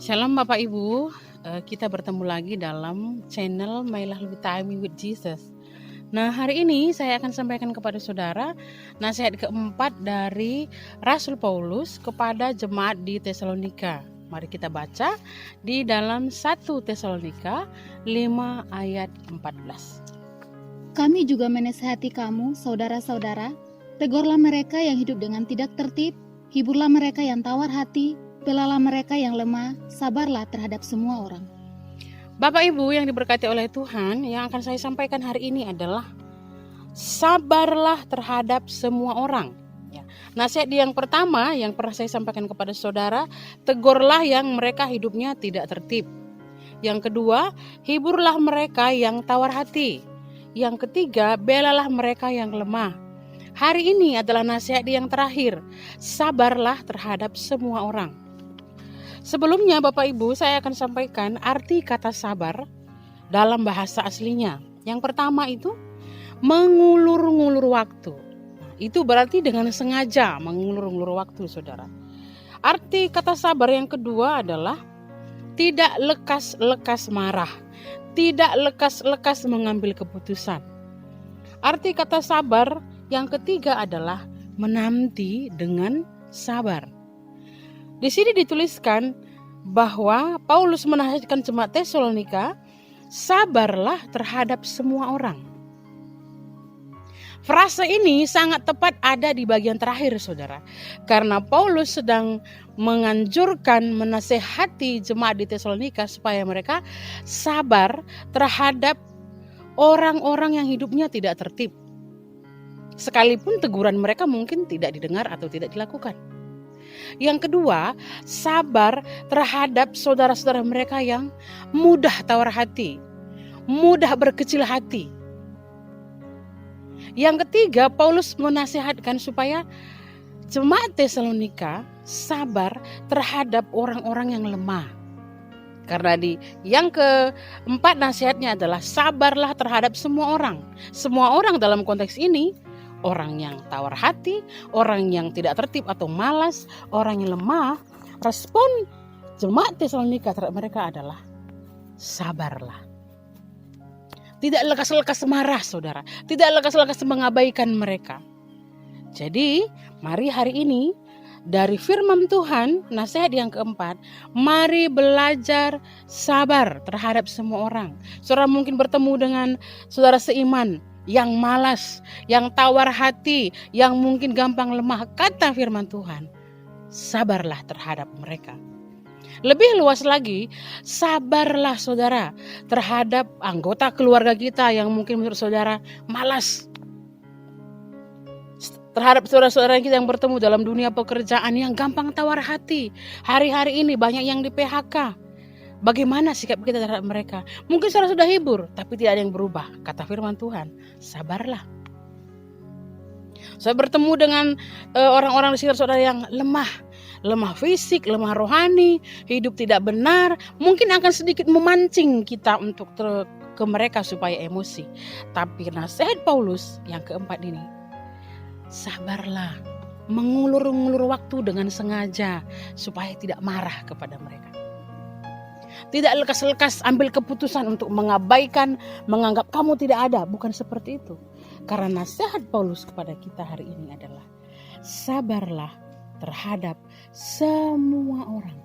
Shalom Bapak Ibu, kita bertemu lagi dalam channel My Lively Time with Jesus. Nah, hari ini saya akan sampaikan kepada saudara nasihat keempat dari Rasul Paulus kepada jemaat di Tesalonika. Mari kita baca di dalam 1 Tesalonika 5 ayat 14. Kami juga menasihati kamu, saudara-saudara, tegurlah mereka yang hidup dengan tidak tertib, hiburlah mereka yang tawar hati, belalah mereka yang lemah, sabarlah terhadap semua orang. Bapak Ibu yang diberkati oleh Tuhan, yang akan saya sampaikan hari ini adalah sabarlah terhadap semua orang. Nasihat yang pertama yang pernah saya sampaikan kepada saudara, tegurlah yang mereka hidupnya tidak tertib. Yang kedua, hiburlah mereka yang tawar hati. Yang ketiga, belalah mereka yang lemah. Hari ini adalah nasihat yang terakhir, sabarlah terhadap semua orang. Sebelumnya Bapak Ibu, saya akan sampaikan arti kata sabar dalam bahasa aslinya. Yang pertama itu mengulur-ngulur waktu. Itu berarti dengan sengaja mengulur-ngulur waktu, saudara. Arti kata sabar yang kedua adalah tidak lekas-lekas marah, tidak lekas-lekas mengambil keputusan. Arti kata sabar yang ketiga adalah menanti dengan sabar. Di sini dituliskan bahwa Paulus menasihatkan jemaat Tesalonika, sabarlah terhadap semua orang. Frase ini sangat tepat ada di bagian terakhir, saudara. Karena Paulus sedang menganjurkan, menasehati jemaat di Tesalonika supaya mereka sabar terhadap orang-orang yang hidupnya tidak tertib. Sekalipun teguran mereka mungkin tidak didengar atau tidak dilakukan. Yang kedua, sabar terhadap saudara-saudara mereka yang mudah tawar hati, mudah berkecil hati. Yang ketiga, Paulus menasihatkan supaya jemaat Tesalonika sabar terhadap orang-orang yang lemah. Karena yang keempat nasihatnya adalah sabarlah terhadap semua orang. Semua orang dalam konteks ini, orang yang tawar hati, orang yang tidak tertib atau malas, orang yang lemah. Respon jemaat Tesalonika terhadap mereka adalah sabarlah. Tidak lekas-lekas marah, saudara. Tidak lekas-lekas mengabaikan mereka. Jadi, mari hari ini dari firman Tuhan, nasihat yang keempat, mari belajar sabar terhadap semua orang. Saudara mungkin bertemu dengan saudara seiman yang malas, yang tawar hati, yang mungkin gampang lemah. Kata firman Tuhan, sabarlah terhadap mereka. Lebih luas lagi, sabarlah saudara terhadap anggota keluarga kita yang mungkin menurut saudara malas. Terhadap saudara-saudara kita yang bertemu dalam dunia pekerjaan yang gampang tawar hati. Hari-hari ini banyak yang di PHK. Bagaimana sikap kita terhadap mereka? Mungkin saudara sudah hibur, tapi tidak ada yang berubah. Kata firman Tuhan, sabarlah. Saya bertemu dengan orang-orang di sekitar saudara yang lemah fisik, lemah rohani, hidup tidak benar, mungkin akan sedikit memancing kita untuk ke mereka supaya emosi. Tapi nasihat Paulus yang keempat ini, sabarlah, mengulur-ngulur waktu dengan sengaja supaya tidak marah kepada mereka. Tidak lekas-lekas ambil keputusan untuk mengabaikan, menganggap kamu tidak ada, bukan seperti itu. Karena nasihat Paulus kepada kita hari ini adalah sabarlah terhadap semua orang.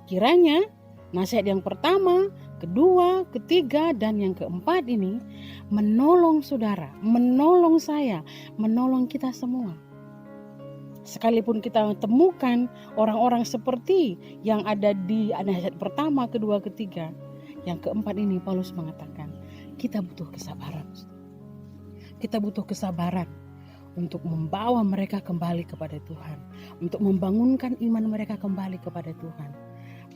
Kiranya nasihat yang pertama, kedua, ketiga, dan yang keempat ini menolong saudara, menolong saya, menolong kita semua. Sekalipun kita temukan orang-orang seperti yang ada di nasihat pertama, kedua, ketiga, yang keempat ini Paulus mengatakan kita butuh kesabaran. Kita butuh kesabaran untuk membawa mereka kembali kepada Tuhan, untuk membangunkan iman mereka kembali kepada Tuhan.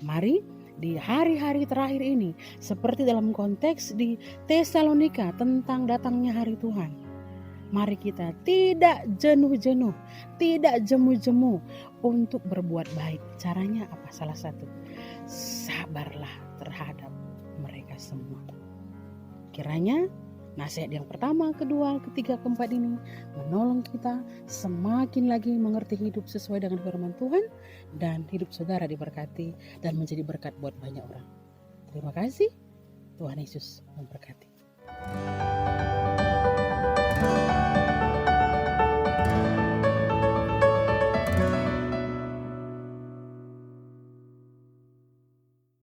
Mari di hari-hari terakhir ini, seperti dalam konteks di Tesalonika tentang datangnya hari Tuhan, mari kita tidak jenuh-jenuh, tidak jemu-jemu untuk berbuat baik. Caranya apa? Salah satu, sabarlah terhadap mereka semua. Kiranya Nasihat yang pertama, kedua, ketiga, keempat ini menolong kita semakin lagi mengerti hidup sesuai dengan firman Tuhan, dan hidup saudara diberkati dan menjadi berkat buat banyak orang. Terima kasih. Tuhan Yesus memberkati.